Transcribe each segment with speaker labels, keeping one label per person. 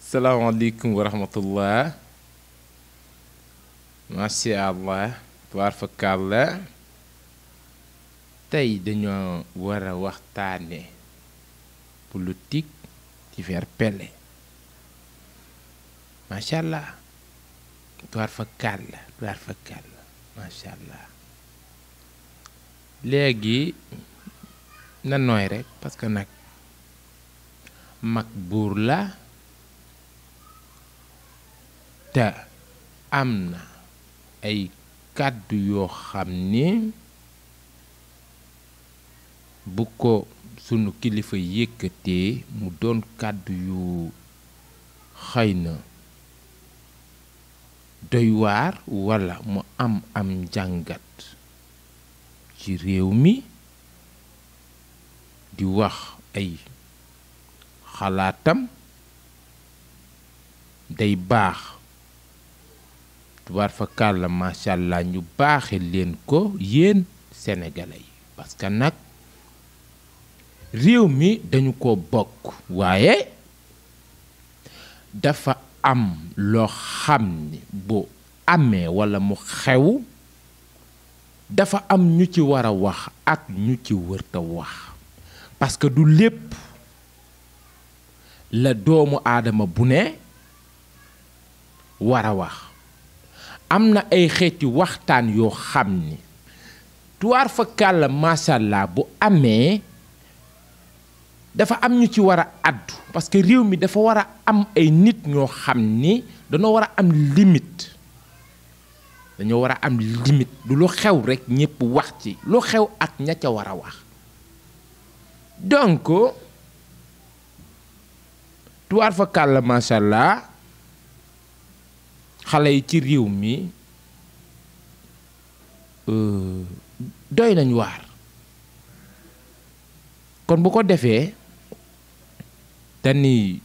Speaker 1: salaamaaleykum wa rahmatullah. Masha Allah. Tuwaar fa kàlla. tey dañoo war a waxtaane politique ci vers Pelé. Masha Allah. Tuwaar fa kàlla. Masha Allah. léegi na nooy rek parce que nag mag buur la te am na ay kàddu yoo xam ni bu ko sunu kilifa yëkkatee mu doon kàddu yu xëy na doy waar walla mu am njàngat ci réew mi di wax ay xalaatam day baax tubaar fa kàlla macha allah ñu baaxe leen ko yéen sénégalais yi parce que nag réew mi dañu ko bokk waaye dafa am loo xam ni bu amee walla mu xew dafa am ñu ci war a wax ak ñu ci wërta wax parce que du lépp la doomu aadama bu ne war a wax am na ay xeeti waxtaan yoo xam ni tuwaar fa kàlla macha allah bu amee dafa am ñu ci war a addu parce que réew mi dafa war a am ay nit ñoo xam ni dañoo war a am limite dañoo war a am limite du lu xew rekk ñépp wax ci lu xew ak ña ca war a wax donc tuwaar fa kàlla macha allah xale yi ci réew mi doy nañ waar kon bu ko defee dañuy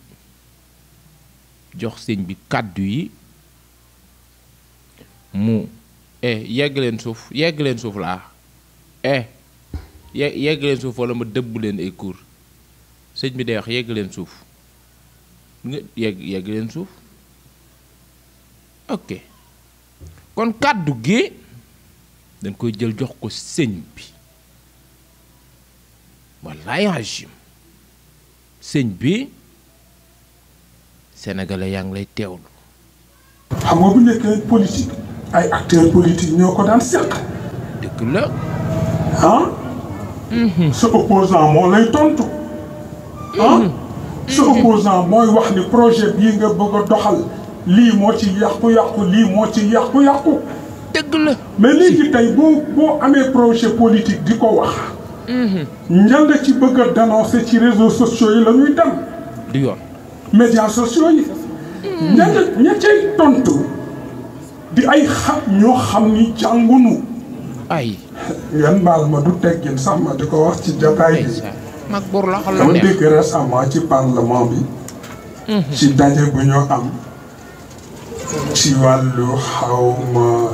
Speaker 1: jox sëñ bi kàddu yi mu yegg leen suuf laa yegg leen suuf walla ma dëbb leen ay cours sëñ bi day wax yegg leen suuf nga yegg leen suuf ok kon kàddu gi dañ koy jël jox ko sëñ bi wallaay hajim sëñ bi sénégalais yaa ngi lay teewlu.
Speaker 2: xam nga bu nekkee politique ay acteurs politiques ñoo ko daan seq.
Speaker 1: dëgg la.
Speaker 2: sa opposant moo lay tontu. sa opposant mooy wax ni projet bii nga bëgg a doxal lii moo ci yàqu-yàqu lii moo ci yàqu-yàqu.
Speaker 1: dëgg la.
Speaker 2: mais léegi tey boo amee projet politique di ko wax. ñan la ci bëgg a dénoncer ci réseaux sociaux yi la ñuy dem.
Speaker 1: du yoon.
Speaker 2: médias sociaux yi. ña cay tontu di ay ñoo xam ni jàngunu.
Speaker 1: ay.
Speaker 2: ngeen baal ma du teggin sax ma di ko wax ci jotaay bi.
Speaker 1: mag bor la xam
Speaker 2: dama dégg récemment ci parlement bi. ci daje bu ñu am. ci wàllu xawma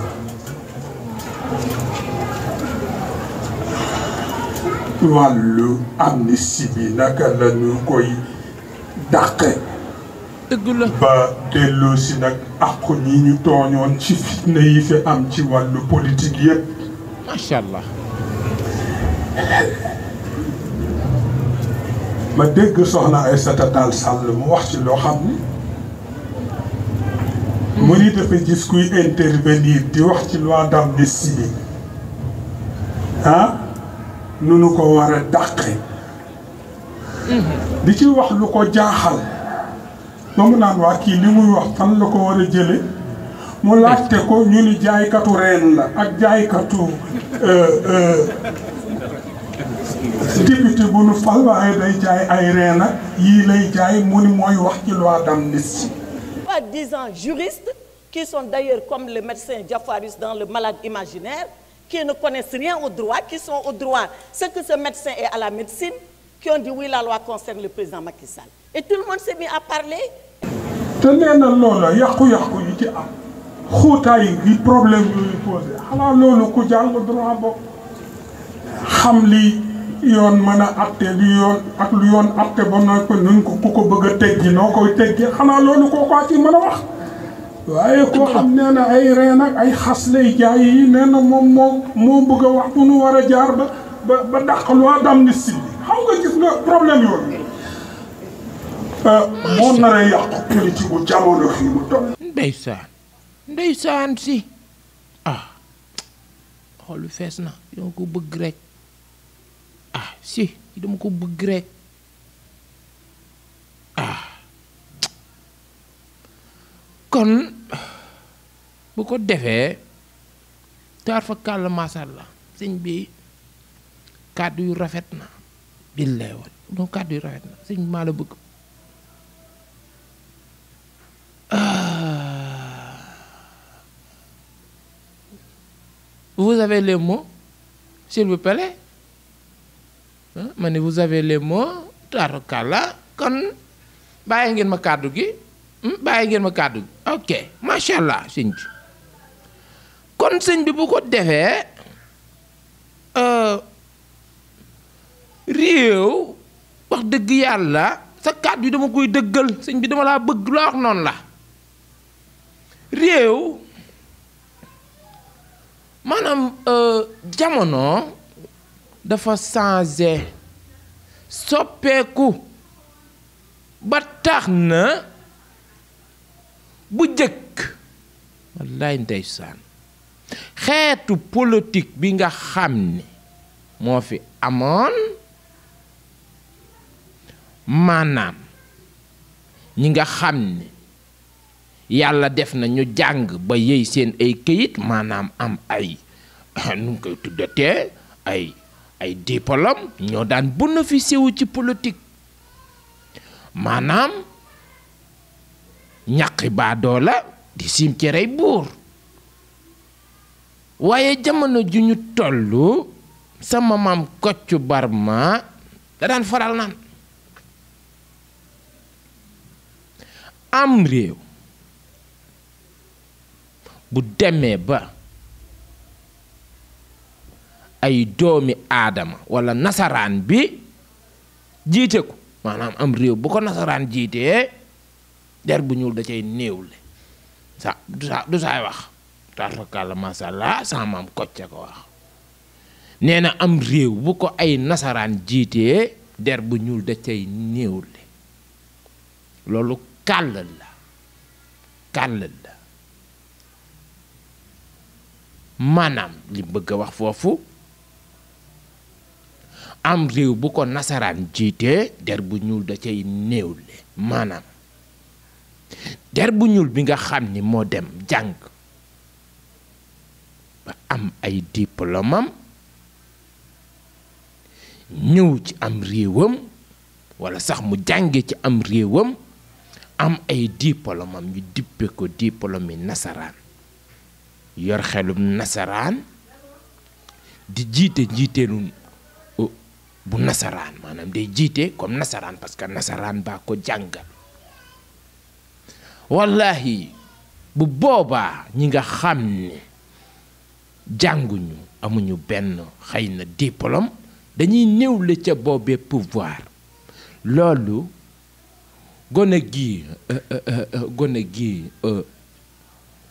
Speaker 2: wàllu amnistie bi naka la ñu koy dàqe.
Speaker 1: dëgg la.
Speaker 2: ba delloo si nag àqu ñi ñu tooñoon ci fitna yi fi am ci wàllu politique yépp.
Speaker 1: macha allah.
Speaker 2: ma dégg soxna Aïssata Tall Sall mu wax ci loo xam ni. mu ni dafa gis kuy intervenir di wax ci loi d'amnistie bi nu nu ko war a dàqe. di ci wax lu ko jaaxal. ba mu naan waa kii li muy wax fan la ko war a jële mu laajte ko ñu ni jaaykatu reen la ak jaaykatu député bu nu fal waaye day jaay ay reen ak yii lay jaay mu ni mooy wax ci loi d'amnistie.
Speaker 3: Soi-disant juristes qui sont d'ailleurs comme le médecin Diafaris dans Le Malade imaginaire, qui ne connaissent rien au droit, qui sont au droit, ce que ce médecin est à la médecine, qui ont dit oui, la loi concerne le président Macky Sall. Et tout le monde s'est mis à parler.
Speaker 2: te nee na loola yàqu-yàqu yi ci am xuutaay yi problème yooyu posé xanaa loolu ku jàng droit bopp xam li yoon mën a atte lu yoon ak lu yoon atte ba na ko nun ko ku ko bëgg a teggi noo koy teggi xanaa loolu kookaa ci mën a wax waaye koo xam nee na ay reen ak ay xas lay jaay yi nee na moom moo bëgg a wax fu nu war a jaar ba dàq loi d'amnistie bi xam nga gis nga problème yooyu moo nar a yàqu politique bu jamono fii mu toll.
Speaker 1: ndeysaan si xool fees na dama ko bëgg rek si dama ko bëgg rek kon bu ko defee taar fa kàll masàlla sëñ bi kàddu yu rafet na billaay wal donc kàddu yu rafet na sëñ bi maa la bëgg vous avez les mots s'il vous plaît ma ne vous avez les mots taar fa kàlla kon bàyyi ngeen ma kàddu gi ok macha allah sëñ bi kon sëñ bi bu ko defee réew wax dëgg yàlla sa kàddu yi dama koy dëggal sëñ bi dama laa bëgg la wax noonu la réew maanaam jamono dafa changé soppeeku ba tax na bu jëkk wallaay ndeysaan xeetu politique bi nga xam ni moo fi amoon maanaam ñi nga xam ni yàlla def na ñu jàng ba yëy seen ay këyit maanaam am ay nu ngi koy tuddatee ay diplôme ñoo daan bénéficié wu ci politique maanaam ñaqi baadoo la di siim ci rey buur waaye jamono ju ñu tollu sama maam Kocc Barma da daan faral naan am réew bu demee ba ay doomi aadama walla nasaraan bi jiite ko maanaam am réew bu ko nasaraan jiitee der bu ñuul da cay néewle du saay wax tarfakàlla masàllaa sama maam Kocc ko wax nee na am réew bu ko ay nasaraan jiitee der bu ñuul da cay néewle loolu kàll la maanaam li bëgg a wax foofu am réew bu ko nasaraan jiitee der bu ñuul da cay néewle maanaam der bu ñuul bi nga xam ni moo dem jàng ba am ay diplôme am ñëw ci am réewam walla sax mu jànge ci am réewam am ay diplôme am ñu dippe ko diplôme yi nasaraan yor xelum nasaraan di jiiteelu bu nasaraan maanaam day jiite comme nasaraan parce que nasaraan baa ko jàngal wallahi bu boobaa ñi nga xam ne jànguñu amuñu benn xëy na diplôme dañuy néewle ca boobee pouvoir loolu gone gi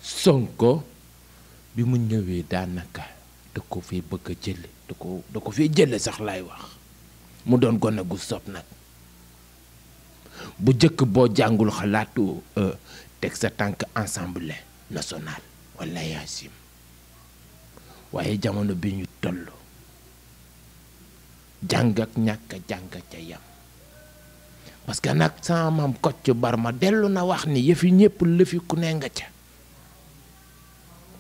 Speaker 1: Sonko bi mu ñëwee daanaka da ko fee bëgg a jële da ko fee jële sax laay wax mu doon gone gu sob nag bu jëkk boo jàngul xalaatu teg sa tànk Assemblée nationale walla yaasim waaye jamono bi ñu toll jàng ak ñàkk jàng ca yam parce que nag sama maam Kocc Barma dellu na wax ni yëfi ñépp lëfi ku ne nga ca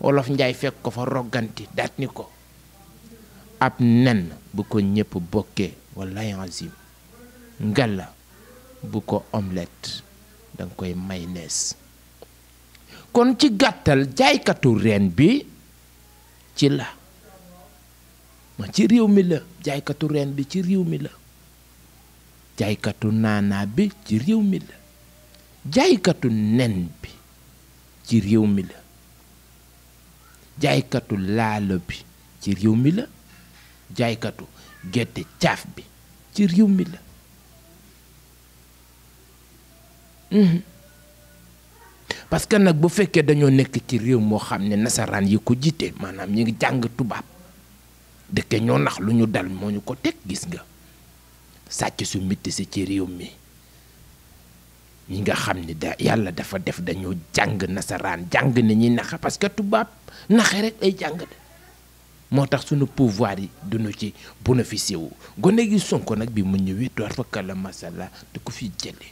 Speaker 1: wolof njaay fekk ko fa rogganti daat ni ko ab nen bu ko ñépp bokkee walla yaasim ngalla bu ko omelette danga koy mayonnaise kon ci gàttal jaaykatu reen bi ci la ma ci réew mi la jaaykatu reen bi ci réew mi la jaaykatu naanaa bi ci réew mi la jaaykatu nen bi ci réew mi la jaaykatu laalo bi ci réew mi la jaaykatu gerte caaf bi ci réew mi la. parce que nag bu fekkee dañoo nekk ci réew moo xam ne nasaraan yi ko jiite maanaam ñi ngi jàng tubaab dëkke ñoo nax lu ñu dal moo ñu ko teg gis nga sàcc su mitti si ci réew mi ñi nga xam ne yàlla dafa def dañoo jàng nasaraan jàng ne ñi naxa parce que tubaab naxe rek ay jàng de moo tax sunu pouvoir yi duñu ci bénéficié wu gone gi Sonko nag bi mu ñëwee door fa kàlla masala te ko fi jële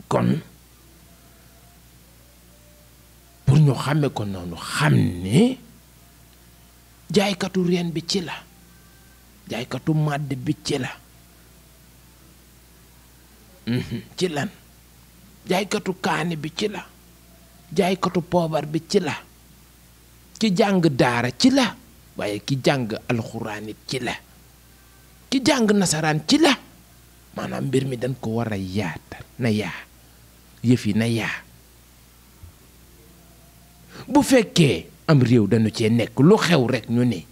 Speaker 1: kon pour ñu xàmme ko noonu xam ne jaaykatu reen bi ci la jaaykatu màdd bi ci la ci lan jaaykatu kaani bi ci la jaaykatu poobar bi ci la ki jàng daara ci la waaye ki jàng alxuraan it ci la ki jàng nasaraan ci la maanaam mbir mi dañ ko war a yaatal na yaa yëf yi na yaa bu fekkee am réew dañu cee nekk lu xew rekk ñu ne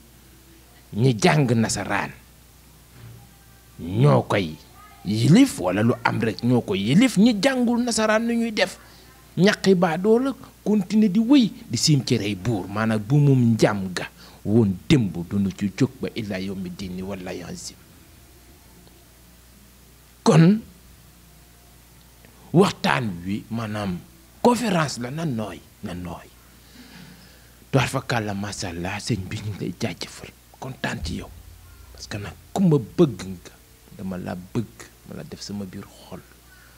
Speaker 1: ñi jàng nasaraan ñoo koy yilif walla lu am rekk ñoo koy yilif ñi jàngul nasaraan nu ñuy def ñaqi baa doo la continuer di wëy di siim ci rey buur maanaam bu mum njàm ga woon démb duñu ci jóg ba illaa yawmi diini walla yanzim kon waxtaan wi maanaam conférence la na nooy doar fa kàlla masàllaa sëñ bi ñu ngi lay jaajëfal kontaan ci yow parce que nag ku ma bëgg nga dama la bëgg ma la def sama biir xol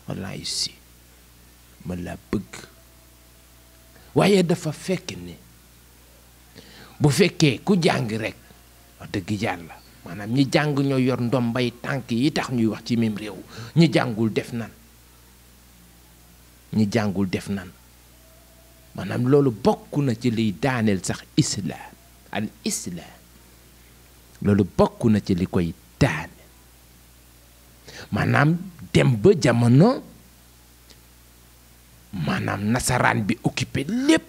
Speaker 1: wallaay si ma la bëgg waaye dafa fekk ni bu fekkee ku jàng rek wax dëgg yàlla maanaam ñi jàng ñoo yor ndombay tànk yi tax ñuy wax ci même réew ñi jàngul def nan maanaam loolu bokk na ci liy daaneel sax islaam al islaam loolu bokk na ci li koy daaneel maanaam dem ba jamono maanaam nasaraan bi occupé lépp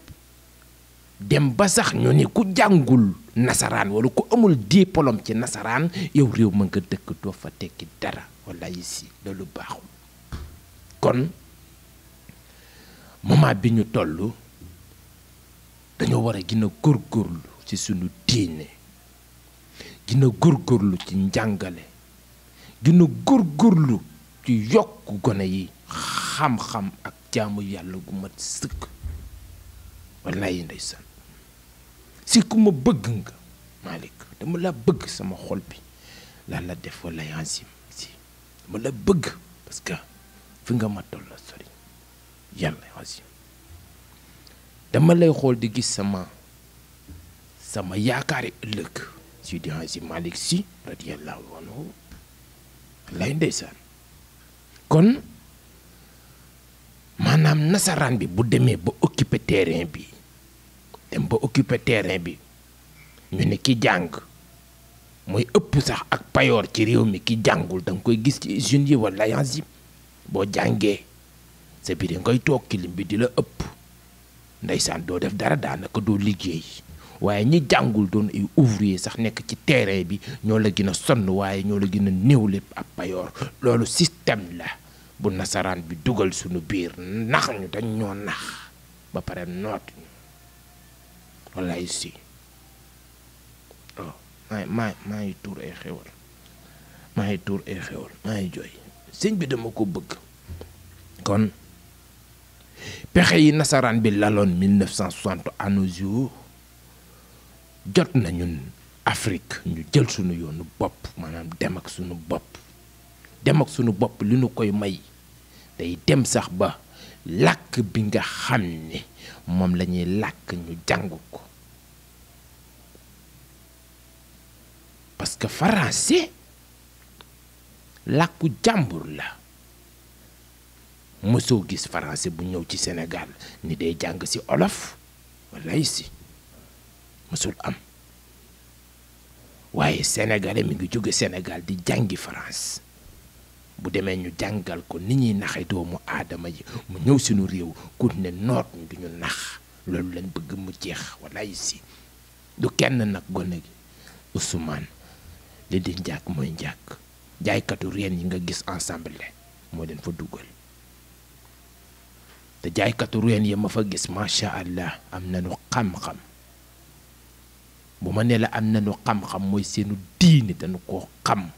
Speaker 1: dem ba sax ñu ni ku jàngul nasaraan wala ku amul diplôme ci nasaraan yow réew ma nga dëkk doo fa tekki dara walla yi si loolu baaxul kon moment bi ñu toll dañoo war a gën a góorgóorlu ci sunu diine gën a góorgóorlu ci njàngale gën a góorgóorlu ci yokk gone yi xam-xam ak jaamu yàlla gu mat sëkk wallaay ndeysaan si ku ma bëgg nga Malick dama la bëgg sama xol bi laa la def wallaay ansim si dama la bëgg parce que fi nga ma toll sori yàlla ansim dama lay xool di gis sama yaakaari ëllëg si di Hadji Malick Sy radiyallahu anhu wallaay ndeysaan kon maanaam nasaraan bi bu demee ba occuper terrain bi ñu ne ki jàng mooy ëpp sax ak payoor ci réew mi ki jàngul da nga koy gis ci usines yi wala yanzim boo jàngee sa biir ngay toog kilim bi di la ëpp ndeysaan doo def dara daanaka doo liggéey waaye ñi jàngul doon ay ouvrier sax nekk ci terrain bi ñoo la gën a sonn waaye ñoo la gën a néew lépp ab payoor loolu système la bu nasaraan bi dugal sunu biir nax ñu dañ ñoo nax ba pare noot ñu wallaay si oh maa ngi tuur ay xewal maa ngi jooy sëñ bi dama ko bëgg kon pexe yi nasaraan bi laloon 1960 à nos jours jot na ñun Afrique ñu jël sunu yoonu bopp maanaam dem ak sunu bopp li nu koy may day dem sax ba làkk bi nga xam ne moom la ñuy làkk ñu jàng ko parce que français làkku jàmbur la mësoo gis français bu ñëw ci Sénégal ni day jàng ci olof wallaay si mësul am waaye sénégalais mi ngi jóge Sénégal di jàngi France bu demee ñu jàngal ko ni ñuy naxe doomu aadama yi mu ñëw suñu réew ku ne noot ñu duñu nax loolu lañ bëgg mu jeex wallaay si du kenn nag gone gi Ousmane li di njàkk mooy njàkk jaaykatu reen yi nga gis ensemble moo leen fa dugal te jaaykatu reen yi ma fa gis macha allah am nañu xam-xam bu ma ne la am nañu xam-xam mooy seenu diine dañu koo xam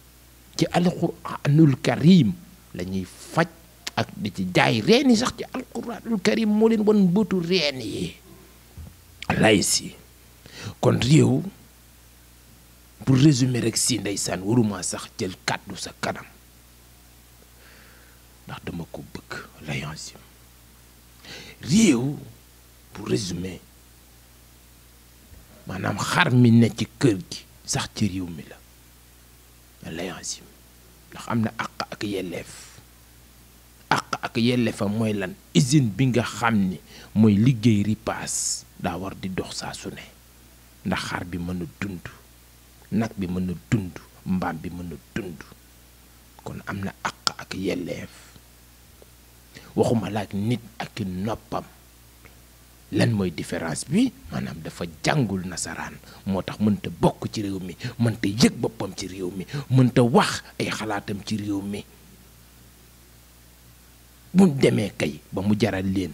Speaker 1: ci alquranul karim la ñuy faj ak di ci jaay reen yi sax ci alquranul karim moo leen won bëtu reen yi lay si kon réew pour résumer rek si ndeysaan waruma sax jël kàddu sa kanam ndax dama ko bëgg layansim réew pour résumer maanaam xar mi ne ci kër gi sax ci réew mi la layansim ndax am na àq ak yelleef àq ak yelleefam mooy lan usine bi nga xam ni mooy liggéey ripaas daa war di dox saa su ne ndax xar bi mën a dund nag bi mën a dund mbaam bi mën a dund kon am na àq ak yelleef waxuma la ak nit ak noppam lan mooy différence bi maanaam dafa jàngul nasaraan moo tax mënta bokk ci réew mi mënta yëg boppam ci réew mi mënta wax ay xalaatam ci réew mi bu demee kay ba mu jaral leen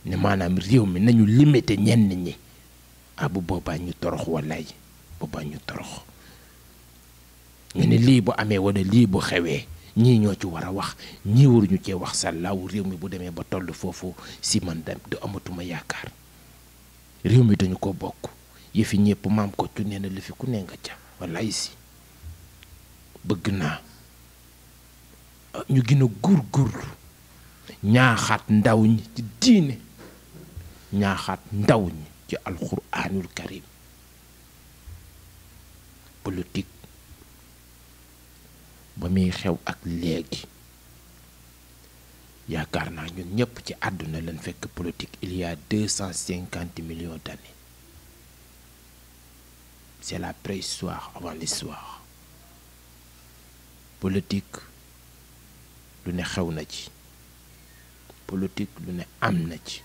Speaker 1: ne maanaam réew mi nañu limité ñenn ñi bu boobaa ñu torox wallaay boobaa ñu torox ñu ne lii bu amee wala lii bu xewee ñii ñoo ci war a wax ñii waruñu cee wax sàllaaw réew mi bu demee ba toll foofu si man dem du amatuma yaakaar réew mi dañu ko bokk yëfi ñëpp maam ko cu nee na li fi ku ne nga ca wallaay si bëgg naa ñu gën a góorgóorlu ñaaxaat ndaw ñi ci diine ñaaxaat ndaw ñi ci alxuraanul karim politique ba muy xew ak léegi yaakaar naa ñun ñëpp ci àdduna lañ fekk politique il y a 250 millions d'années c'est la préhistoire avant l'histoire politique lu ne xew na ci politique lu ne am na ci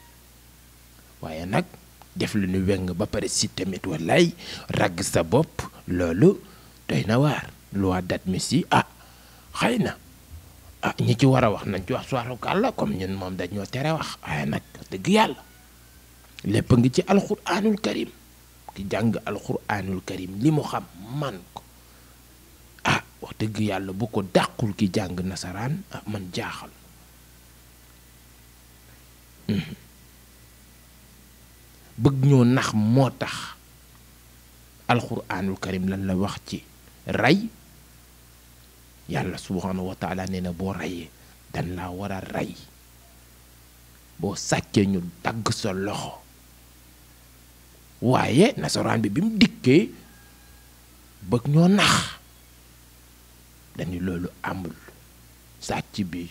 Speaker 1: waaye nag def lu ñu weng ba pare si tamit wallaay ragg sa bopp loolu doy na waar loi d'admission xëy na ñi ci war a wax nañ ci wax soirokal la comme ñun moom dañoo tere wax waaye nag dëgg yàlla lépp ngi ci alxuraanul karim ki jàng alxuraanul karim li mu xam man ko wax dëgg yàlla bu ko dàqul ki jàng nasaraan man jaaxal bëgg ñoo nax moo tax alxuraanul karim lan la wax ci rey yàlla subhaanahu wa taala nee na boo reyee dan laa war a rey boo sàccee ñu dagg sa loxo waaye nasaraan bi mu dikkee bëgg ñoo nax dañu loolu amul sàcc bi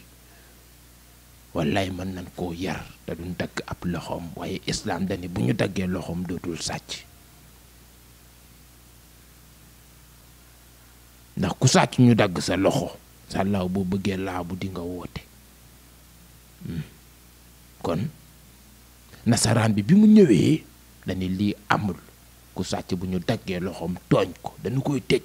Speaker 1: wallaay mën nañ koo yar te duñ dagg ab loxoom waaye islaam dañu bu ñu daggee loxoom dootul sàcc ndax ku sàcc ñu dagg sa loxo sàllaaw boo bëggee laabu di nga woote kon nasaraan bi mu ñëwee dañu lii amul ku sàcc bu ñu daggee loxoom tooñ ko dañu koy tëj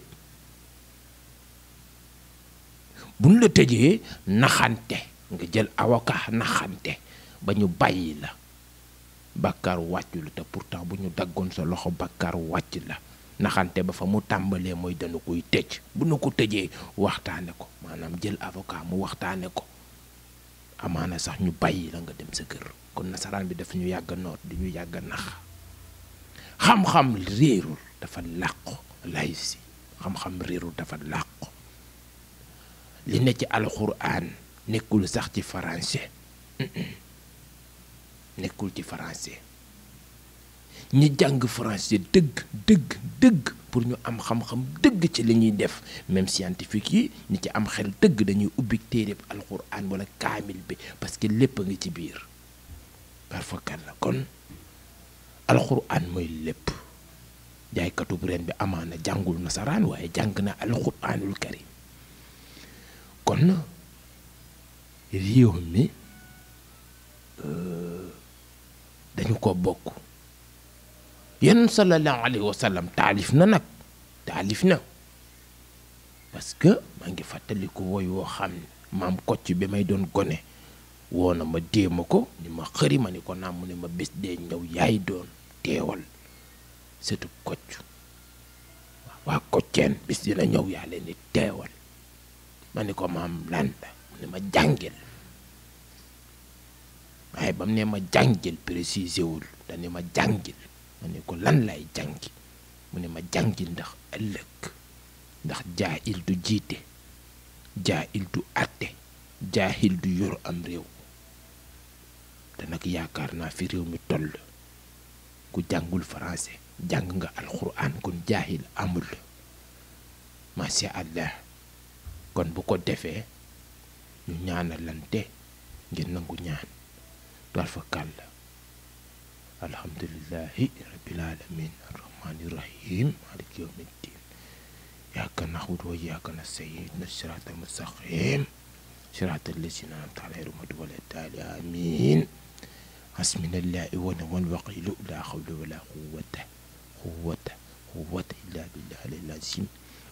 Speaker 1: bu ñu la tëjee naxante nga jël avocat naxante ba ñu bàyyi la bàkkaar wàccu la te pourtant bu ñu daggoon sa loxo bàkkaar wàcc la naxante ba fa mu tàmbalee mooy dañu koy tëj bu ñu ko tëjee waxtaane ko maanaam jël avocat mu waxtaane ko amaana sax ñu bàyyi la nga dem sa kër kon nasaraan bi dafa ñu yàgg noot di ñu yàgg nax xam-xam réerul dafa làqu lay si xam-xam réerul dafa làqu li ne ci alxuraan nekkul sax ci français nekkul ci français ñi jàng français dëgg pour ñu am xam-xam dëgg ci li ñuy def même scientifique yi ñi ci am xel dëgg dañuy ubbi téereb alxuraan wala kaamil bi parce que lépp a ngi ci biir parfois la kon alxuraan mooy lépp jaaykatub ren bi amaana jàngul nasaraan waaye jàng na alxuraanul karim kon réew mi dañu ko bokk yenn sallallahu alayhi wa sallam taalif na nag taalif na parce que maa ngi fàttaliku woy woo xam ne maam Kocc bi may doon gone woo na ma déema ko ni ma xëri ma ni ko naam mu ne ma bés dee ñëw yaay doon teewal surtout Kocc waa Kocceen bis dina ñëw yaa leen di teewal ma ni ko maam lan la mu ne ma jàngil waaye ba mu ne ma jàngil précisé wul dani ma jàngil ma ne ko lan lay jàngi mu ne ma jàngil ndax ëllëg ndax jaahil du jiite jaahil du àtte jaahil du yor am réew te nag yaakaar naa fi réew mi toll ku jàngul français jàng nga alxuraan kon jaahil amul masha Allah kon bu ko defee ñu ñaanalante ngir nangu ñaan dool fa kàlla alhamdulillahi rabbil alamin arrahmani rahim maliki yawmiddin iyyaka na'budu wa iyyaka nasta'in ihdinas siratal mustaqim siratal lazina an'amta alayhim ghayril maghdubi alayhim amin hasbunallahu wa ni'mal wakeel la hawla wala quwwata illa billahi al-azim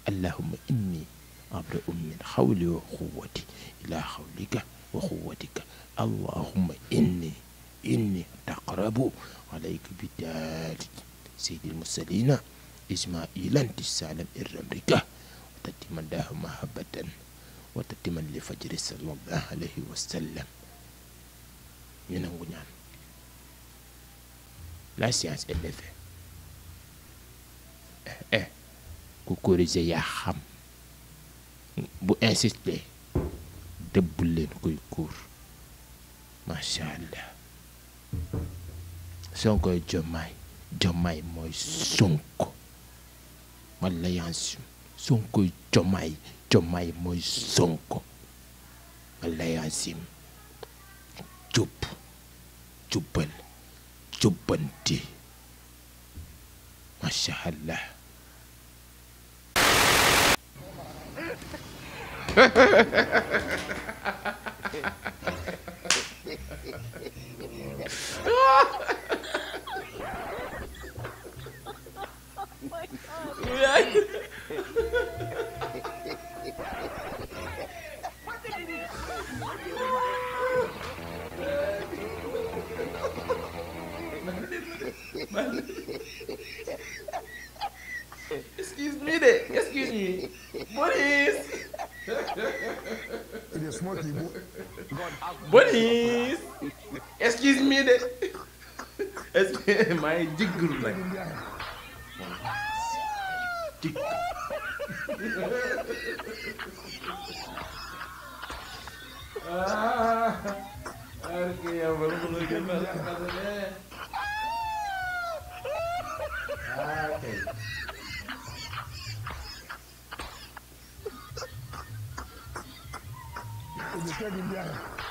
Speaker 1: allahumma inni abra'u min hawli wa quwwati ila hawlika wa quwwatika allahumma inni taqrabu alayka bidalik sayyidil mursalina ismailan tisalam irramrika wa tatiman lahu mahabbatan wa tatiman li fajri sallallahu alayhi wa sallam ñu nangu ñaan la science est l'effet ku corriger yaa xam bu insister dëbbul leen koy kuur masha Allah Sonkoy Jomaay mooy Sonko walla yansim Sonkoy Jomaay mooy Sonko walla yansim jubbal jubbanti masha Allah
Speaker 4: Excuse me. Boris. Boris. Excuse me de. maa ngi jéggalu nag.
Speaker 2: Okay.